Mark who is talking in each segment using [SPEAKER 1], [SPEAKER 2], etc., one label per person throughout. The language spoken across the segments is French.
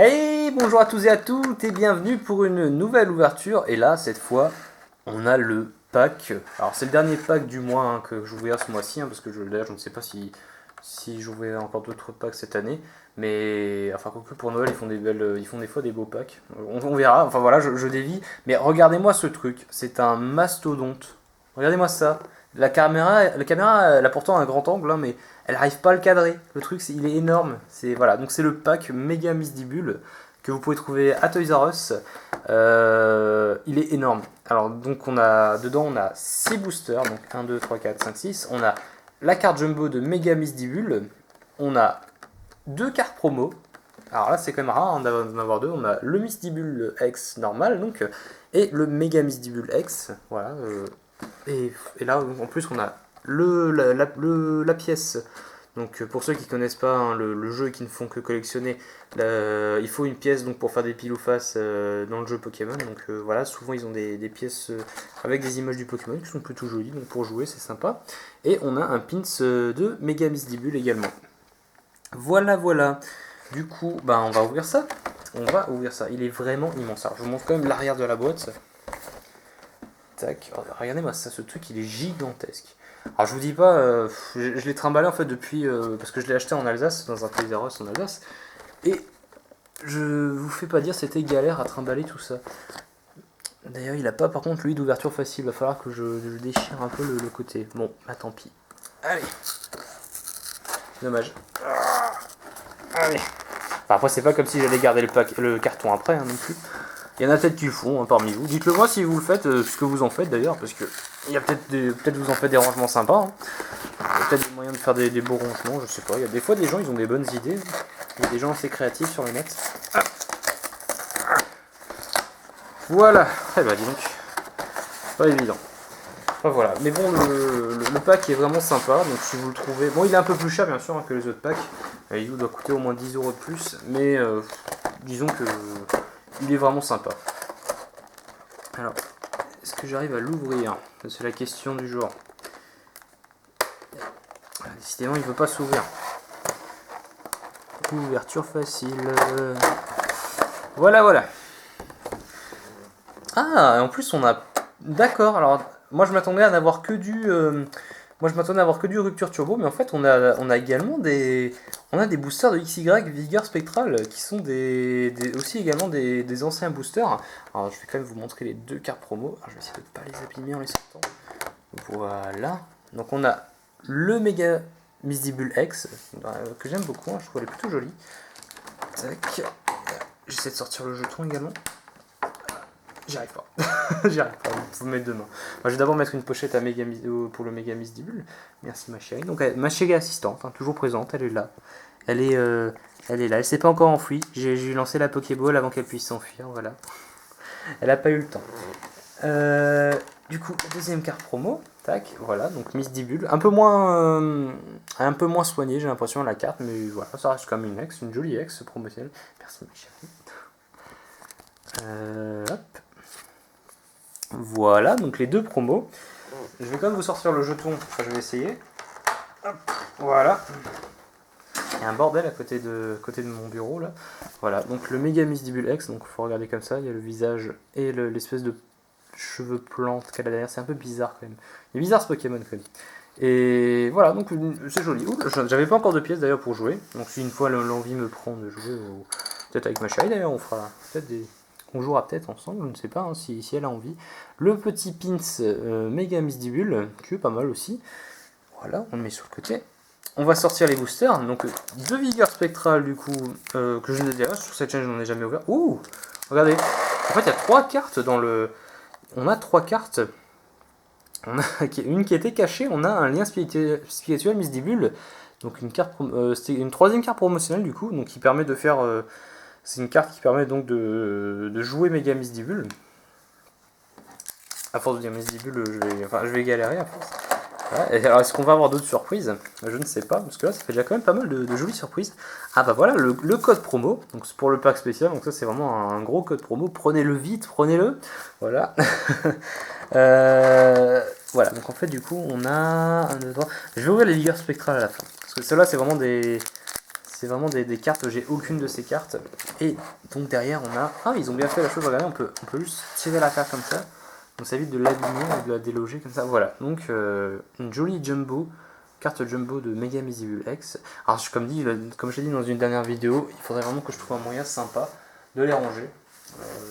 [SPEAKER 1] Hey, bonjour à tous et à toutes et bienvenue pour une nouvelle ouverture. Et là, cette fois, on a le pack. Alors, c'est le dernier pack du mois que j'ouvrirai ce mois-ci, parce que d'ailleurs, je ne sais pas si j'ouvrirai encore d'autres packs cette année. Mais, enfin, quoique pour Noël, ils font des fois des beaux packs. On verra, enfin voilà, je dévie. Mais regardez-moi ce truc, c'est un mastodonte. Regardez-moi ça. La caméra, elle a pourtant un grand angle, mais elle n'arrive pas à le cadrer. Le truc, il est énorme. Voilà, donc c'est le pack Mega Misdibule que vous pouvez trouver à Toys R Us. Il est énorme. Alors, donc dedans, on a 6 boosters, donc 1, 2, 3, 4, 5, 6. On a la carte jumbo de Mega Misdibule. On a 2 cartes promo. Alors là, c'est quand même rare d'en avoir deux. On a le Misdibule X normal, donc, et le Mega Misdibule X. Voilà. Et là, en plus, on a la pièce. Donc, pour ceux qui ne connaissent pas le jeu et qui ne font que collectionner, il faut une pièce donc, pour faire des pile ou face dans le jeu Pokémon. Donc voilà, souvent ils ont des pièces avec des images du Pokémon qui sont plutôt jolies. Donc pour jouer, c'est sympa. Et on a un pins de Mega Misdibule également. Voilà, voilà. Du coup, bah, on va ouvrir ça. Il est vraiment immense. Alors, je vous montre quand même l'arrière de la boîte. Tac, regardez-moi ça, ce truc il est gigantesque. Alors je vous dis pas, je l'ai trimballé en fait depuis, parce que je l'ai acheté en Alsace, dans un Toys R Us en Alsace, et je vous fais pas dire c'était galère à trimballer tout ça. D'ailleurs il a pas par contre lui d'ouverture facile, va falloir que je déchire un peu le côté. Bon, bah tant pis. Allez. Dommage. Allez. Enfin, après c'est pas comme si j'allais garder le carton après non plus. Il y en a peut-être qui le font parmi vous. Dites-le moi si vous le faites, ce que vous en faites d'ailleurs, parce que il y a peut-être vous en faites des rangements sympas. Il y a peut-être des moyens de faire des beaux rangements, je sais pas. Il y a des fois des gens ils ont des bonnes idées. Il y a des gens assez créatifs sur le net. Voilà. Eh ben dis donc. Pas évident. Enfin, voilà. Mais bon, le pack est vraiment sympa. Donc si vous le trouvez. Bon, il est un peu plus cher bien sûr que les autres packs. Il doit coûter au moins 10 € de plus. Mais disons que il est vraiment sympa. Alors, est-ce que j'arrive à l'ouvrir? C'est la question du jour. Décidément, il ne veut pas s'ouvrir. Ouverture facile. Voilà, voilà. Ah, et en plus, on a... D'accord, alors, moi je m'attendais à n'avoir que du... Moi je m'attendais à avoir que du rupture turbo, mais en fait on a également des boosters de XY Vigueur Spectral qui sont aussi également des anciens boosters. Alors je vais quand même vous montrer les deux cartes promo. Alors, je vais essayer de ne pas les abîmer en les sortant. Voilà. Donc on a le Mega Misdibule X que j'aime beaucoup, je trouve elle est plutôt jolie. Tac. J'essaie de sortir le jeton également. J'y arrive pas. J'y arrive pas. Vous me mettre deux mains. Je vais d'abord mettre une pochette pour le Mega Misdibule. Merci ma chérie. Donc ma chérie assistante, toujours présente, elle est là. Elle est là. Elle s'est pas encore enfuie. J'ai lancé la Pokéball avant qu'elle puisse s'enfuir. Voilà. Elle a pas eu le temps. Du coup, la deuxième carte promo. Tac. Voilà. Donc Misdibule. Un peu moins soignée, j'ai l'impression la carte, mais voilà, ça reste comme une jolie ex promotionnelle. Merci ma chérie. Hop. Voilà, donc les deux promos. Je vais quand même vous sortir le jeton, enfin je vais essayer. Hop, voilà. Il y a un bordel à côté de mon bureau là. Voilà, donc le Mega Misdibule X, donc il faut regarder comme ça, il y a le visage et l'espèce de cheveux plantes qu'elle a derrière, c'est un peu bizarre quand même. Il est bizarre ce Pokémon quand même. Et voilà, donc c'est joli. J'avais pas encore de pièces d'ailleurs pour jouer, donc si une fois l'envie me prend de jouer, peut-être avec ma chérie d'ailleurs, on fera peut-être on jouera peut-être ensemble, je ne sais pas si elle a envie. Le petit pins Mega Misdibule, qui est pas mal aussi. Voilà, on le met sur le côté. On va sortir les boosters. Donc deux vigueurs spectrales du coup, que je ne dirais pas, sur cette chaîne je n'en ai jamais ouvert. Ouh, regardez. En fait il y a trois cartes dans le... On a trois cartes. On a une qui était cachée, on a un lien spirituel Misdibule. Donc c'était une troisième carte promotionnelle du coup, donc qui permet de faire... C'est une carte qui permet donc de jouer Mega Misdibule. À force de dire Misdibule, je vais galérer à force. Voilà. Et alors, est-ce qu'on va avoir d'autres surprises? Je ne sais pas, parce que là, ça fait déjà quand même pas mal de jolies surprises. Ah bah voilà, le code promo, donc c'est pour le pack spécial, donc ça c'est vraiment un gros code promo. Prenez-le vite, prenez-le. Voilà. Voilà, donc en fait, du coup, on a... Je vais ouvrir les vigueurs spectrales à la fin. Parce que ceux-là, c'est vraiment des... C'est vraiment des cartes, j'ai aucune de ces cartes. Et donc derrière on a... Ah, ils ont bien fait la chose, regardez, on peut juste tirer la carte comme ça. Donc ça évite de l'aligner et de la déloger comme ça. Voilà, donc une jolie jumbo, carte jumbo de Mega Invisible X. Alors comme je l'ai dit dans une dernière vidéo, il faudrait vraiment que je trouve un moyen sympa de les ranger.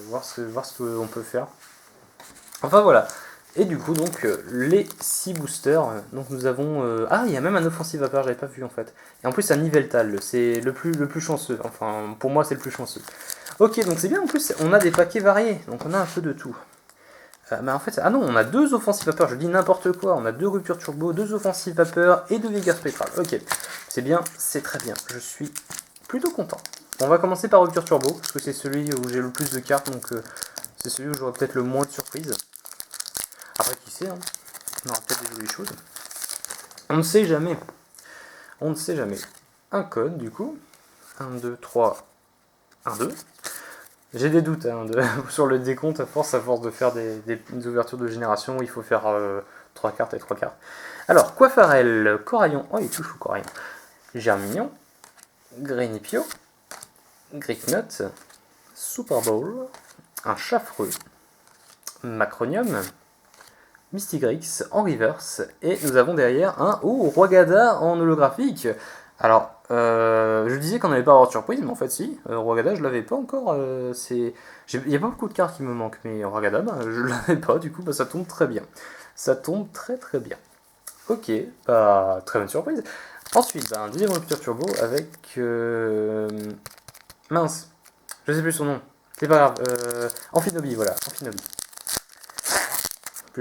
[SPEAKER 1] Voir ce qu'on peut faire. Enfin voilà. Et du coup, donc, les 6 boosters, donc nous avons... Ah, il y a même un offensive vapeur, j'avais pas vu en fait. Et en plus, un Niveltal, c'est le plus chanceux. Enfin, pour moi, c'est le plus chanceux. Ok, donc c'est bien, en plus, on a des paquets variés, donc on a un peu de tout. Mais en fait, ah non, on a 2 offensive vapeur, je dis n'importe quoi. On a 2 ruptures turbo, 2 offensive vapeur et 2 Vega spectral. Ok, c'est bien, c'est très bien. Je suis plutôt content. On va commencer par rupture turbo, parce que c'est celui où j'ai le plus de cartes, donc c'est celui où j'aurai peut-être le moins de surprises. Après, qui sait, hein, on aura peut-être des jolies choses. On ne sait jamais. On ne sait jamais. Un code, du coup. 1, 2, 3, 1, 2. J'ai des doutes hein, sur le décompte à force de faire des ouvertures de génération où il faut faire 3 cartes et 3 cartes. Alors, Coiffarel, Coraillon. Oh, il touche au Coraillon. Germignon. Grenipio. Gricknut. Super Bowl. Un Chaffreux. Macronium. Mystigrix en reverse, et nous avons derrière un Roigada en holographique. Alors, je disais qu'on n'allait pas avoir de surprise, mais en fait si, Roigada je l'avais pas encore, il n'y a pas beaucoup de cartes qui me manquent, mais Roigada je l'avais pas, du coup ça tombe très bien. Ça tombe très très bien. Ok, très bonne surprise. Ensuite, un deuxième rupture turbo avec... mince, je sais plus son nom, c'est pas grave, Amphinobi, voilà, Amphinobi.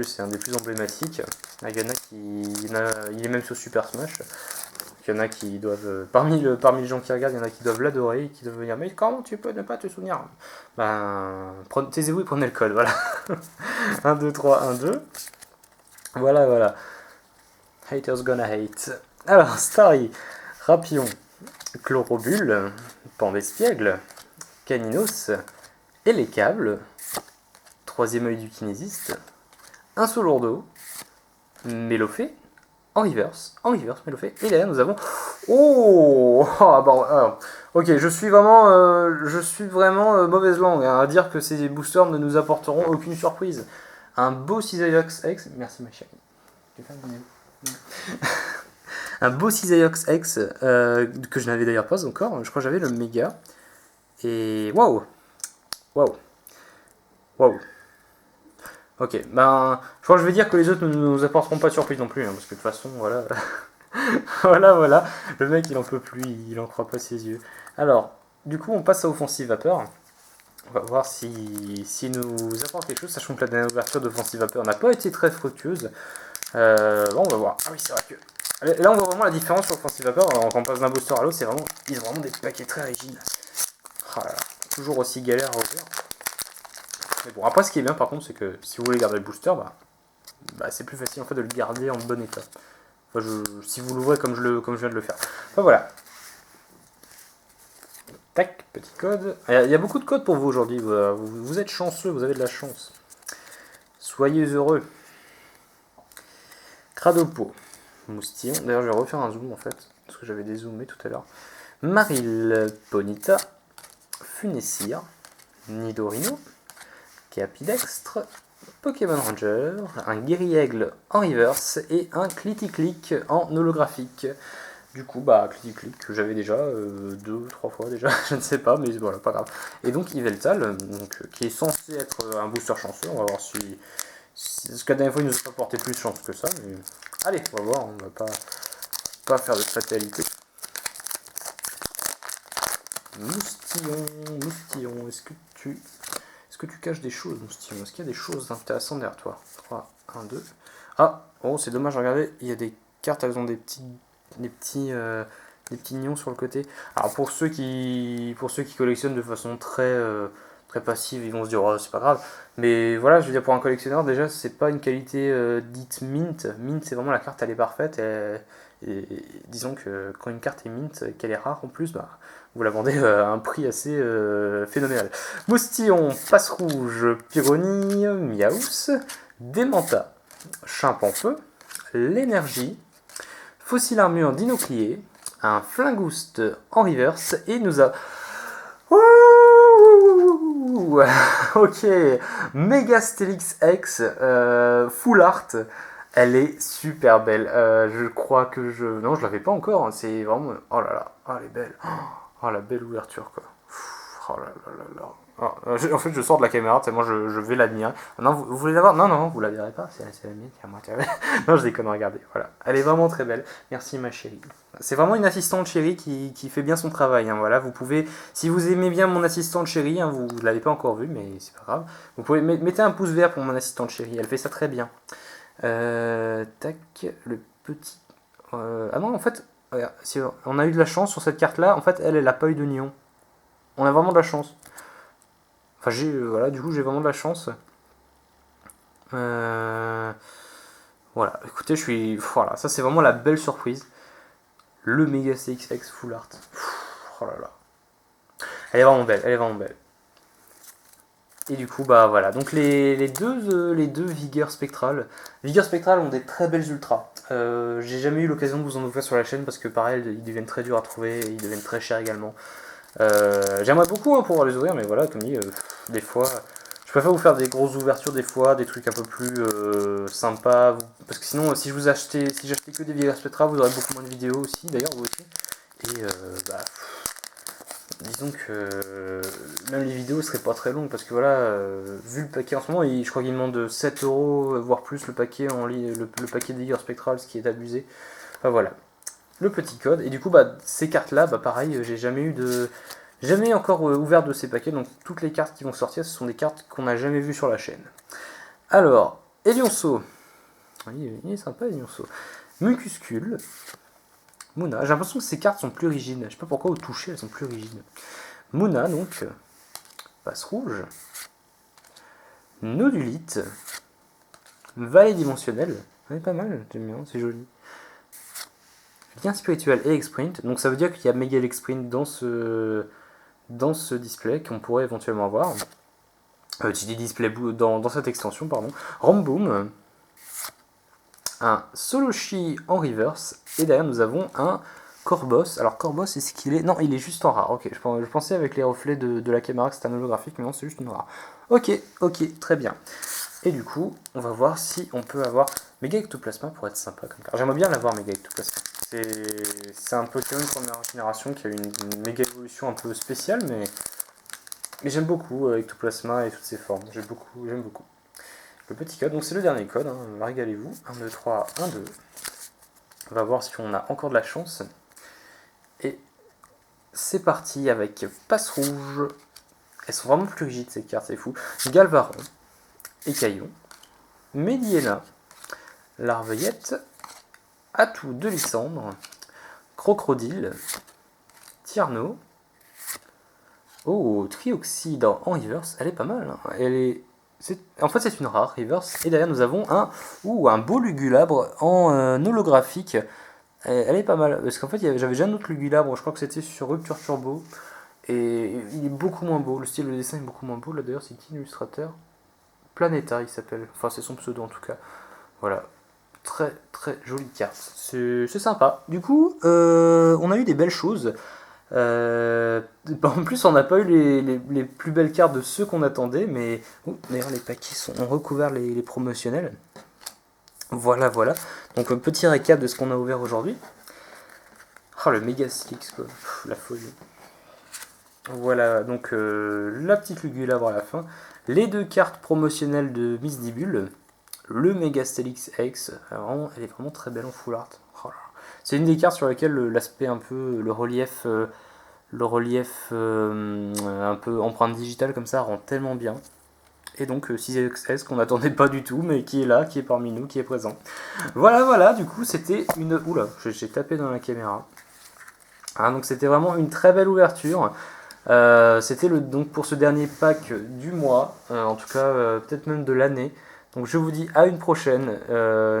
[SPEAKER 1] C'est un des plus emblématiques. Il y en a il est même sur Super Smash. Il y en a qui doivent, parmi les gens qui regardent, il y en a qui doivent l'adorer et qui doivent venir. Mais comment tu peux ne pas te souvenir? Taisez-vous et prenez le code, voilà. 1, 2, 3, 1, 2. Voilà. Haters gonna hate. Alors, Starry, Rapion, Chlorobule, Pandespiègle, Caninos, et les câbles. Troisième œil du kinésiste. Un Soulordo, Mélofée, en reverse, Mélofée, et derrière nous avons... ok, je suis vraiment mauvaise langue hein, à dire que ces boosters ne nous apporteront aucune surprise. Un beau Cisaiox X, merci ma chérie. Un beau Cisaiox X, que je n'avais d'ailleurs pas encore, je crois que j'avais le méga, et waouh. Ok, je crois que je vais dire que les autres ne nous apporteront pas de surprise non plus, hein, parce que de toute façon, voilà. voilà. Le mec, il en peut plus, il en croit pas ses yeux. Alors, du coup, on passe à Offensive Vapeur. On va voir si nous apporte quelque chose, sachant que la dernière ouverture d'Offensive Vapeur n'a pas été très fructueuse. On va voir. Ah oui, c'est vrai que... Là, on voit vraiment la différence sur Offensive Vapeur. Quand on passe d'un booster à l'autre, ils ont vraiment des paquets très rigides. Oh là là, toujours aussi galère à ouvrir. Mais bon, après ce qui est bien par contre, c'est que si vous voulez garder le booster, c'est plus facile en fait de le garder en bon état. Enfin, si vous l'ouvrez comme je viens de le faire. Enfin voilà. Tac, petit code. Il y a beaucoup de codes pour vous aujourd'hui. Vous êtes chanceux, vous avez de la chance. Soyez heureux. Cradopo. Moustillon. D'ailleurs, je vais refaire un zoom en fait, parce que j'avais dézoomé tout à l'heure. Maril Ponita. Funessir. Nidorino. Capidextre, Pokémon Ranger, un Guerriègle en reverse et un Clitic-Click en holographique. Du coup, Clitic-Click que j'avais déjà 2-3 fois déjà, je ne sais pas, mais voilà, pas grave. Et donc Yveltal, qui est censé être un booster chanceux, on va voir si parce que la dernière fois il nous a pas porté plus chance que ça, mais allez, on va voir, on va pas faire de fatalité. Moustillon, est-ce que tu caches des choses, Moustillon? Est-ce qu'il y a des choses intéressantes derrière toi? 3, 1, 2. Ah, c'est dommage, regardez, il y a des cartes, elles ont des petits nions sur le côté. Alors pour ceux qui collectionnent de façon très passive, ils vont se dire oh, c'est pas grave. Mais voilà, je veux dire, pour un collectionneur, déjà, c'est pas une qualité dite mint. Mint, c'est vraiment la carte, elle est parfaite. Et disons que quand une carte est mint, qu'elle est rare en plus, vous la vendez à un prix assez phénoménal. Moustillon, Passe Rouge, Pyronie, Miaous, Démenta, Chimpanfeu, L'énergie, Fossile Armure d'Inoclier, un Flingoost en reverse, et nous a... Ok, Megastelix X, full art, elle est super belle. Je crois que je... Non, je l'avais pas encore, hein, c'est vraiment... Oh là là, oh, elle est belle. Oh, la belle ouverture, quoi. Oh là là là là. En fait, je sors de la caméra, moi je vais l'admirer. Non, vous voulez la voir? Non, non, vous la verrez pas, c'est la mienne, c'est à moi. Non, je déconne, regardez. Voilà. Elle est vraiment très belle. Merci, ma chérie. C'est vraiment une assistante chérie qui fait bien son travail. Hein, voilà, vous pouvez, si vous aimez bien mon assistante chérie, hein, vous ne l'avez pas encore vue, mais c'est pas grave. Vous pouvez mettre un pouce vert pour mon assistante chérie, elle fait ça très bien. Tac, le petit. Ah non, en fait, regarde, si on a eu de la chance sur cette carte-là. En fait, elle a pas eu de néon. On a vraiment de la chance. Enfin, voilà, du coup, j'ai vraiment de la chance. Voilà, écoutez, voilà, ça c'est vraiment la belle surprise. Le Mega CX Full Art. Oh là là. Elle est vraiment belle, elle est vraiment belle. Et du coup, bah voilà. Donc les deux Vigueur Spectral. Vigueur Spectral ont des très belles ultras. J'ai jamais eu l'occasion de vous en ouvrir sur la chaîne parce que pareil, ils deviennent très durs à trouver et ils deviennent très chers également. J'aimerais beaucoup hein, pouvoir les ouvrir, mais voilà, comme dit, des fois, je préfère vous faire des grosses ouvertures des fois, des trucs un peu plus sympas, parce que sinon, si j'achetais que des Vigueur Spectra, vous aurez beaucoup moins de vidéos aussi, d'ailleurs, vous aussi. Et bah, disons que même les vidéos seraient pas très longues, parce que voilà, vu le paquet en ce moment, je crois qu'il demande 7 euros, voire plus le paquet, le paquet de Vigueur Spectral, ce qui est abusé. Enfin voilà, le petit code. Et du coup, bah, ces cartes-là, bah, pareil, j'ai jamais encore ouvert de ces paquets. Donc toutes les cartes qui vont sortir, ce sont des cartes qu'on n'a jamais vues sur la chaîne. Alors, Elionceau. Il est sympa, Elionceau. Mucuscule. Mouna. J'ai l'impression que ces cartes sont plus rigides. Je sais pas pourquoi au toucher, elles sont plus rigides. Mouna, donc. Passe rouge. Nodulite. Vallée dimensionnelle. C'est pas mal, j'aime bien, c'est joli. Lien spirituel et X-Print. Donc ça veut dire qu'il y a Mega X-Print dans ce display qu'on pourrait éventuellement avoir. J'ai dit display dans cette extension, pardon. Ramboom. Un Soloshi en reverse. Et derrière nous avons un Corboss. Alors Corboss, est-ce qu'il est... Non, il est juste en rare. Ok, je pensais avec les reflets de la caméra que c'était un holographique, mais non, c'est juste une rare. Ok, très bien. Et du coup, on va voir si on peut avoir Mega Ectoplasma pour être sympa comme carte. J'aimerais bien l'avoir Mega Ectoplasma. C'est un Pokémon de première génération qui a eu une méga évolution un peu spéciale, mais j'aime beaucoup Ectoplasma et toutes ses formes. J'aime beaucoup. Le petit code, donc c'est le dernier code, hein. Régalez-vous. 1, 2, 3, 1, 2. On va voir si on a encore de la chance. Et c'est parti avec Passe Rouge. Elles sont vraiment plus rigides ces cartes, c'est fou. Galvaron, Écaillon, Mediena, Larveillette, Atout de Lysandre, Crocodile, Tierno. Oh, Trioxide en reverse, elle est pas mal. Hein. En fait, c'est une rare reverse. Et derrière, nous avons un beau Lugulabre en holographique. Elle est pas mal. Parce qu'en fait, j'avais déjà un autre Lugulabre, je crois que c'était sur Rupture Turbo. Et il est beaucoup moins beau. Le style de dessin est beaucoup moins beau. Là, d'ailleurs, c'est qui l'illustrateur? Planeta, il s'appelle. Enfin, c'est son pseudo en tout cas. Voilà. Très très jolie carte. C'est sympa. Du coup, on a eu des belles choses. En plus, on n'a pas eu les plus belles cartes de ceux qu'on attendait, mais d'ailleurs, les paquets ont recouvert les promotionnels. Voilà. Donc, petit récap de ce qu'on a ouvert aujourd'hui. Oh, le Mega Six, quoi. La folie. Voilà, donc la petite Lugulabre à la fin. Les deux cartes promotionnelles de Miss Dibule. Le Mega Stelix X. Elle est vraiment très belle en full art. Oh, c'est une des cartes sur laquelle l'aspect un peu, le relief un peu empreinte digitale comme ça rend tellement bien. Et donc 6XS qu'on n'attendait pas du tout, mais qui est là, qui est parmi nous, qui est présent. Voilà, du coup c'était une... Oula, j'ai tapé dans la caméra. Donc c'était vraiment une très belle ouverture. C'était donc pour ce dernier pack du mois, en tout cas peut-être même de l'année. Donc je vous dis à une prochaine.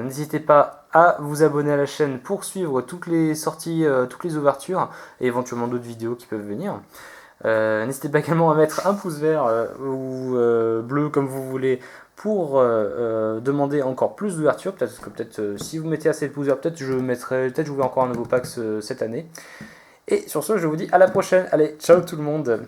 [SPEAKER 1] N'hésitez pas à vous abonner à la chaîne pour suivre toutes les sorties, toutes les ouvertures et éventuellement d'autres vidéos qui peuvent venir. N'hésitez pas également à mettre un pouce vert ou bleu comme vous voulez pour demander encore plus d'ouverture. Peut-être si vous mettez assez de pouces verts, peut-être je vous encore un nouveau pack cette année. Et sur ce, je vous dis à la prochaine. Allez, ciao tout le monde.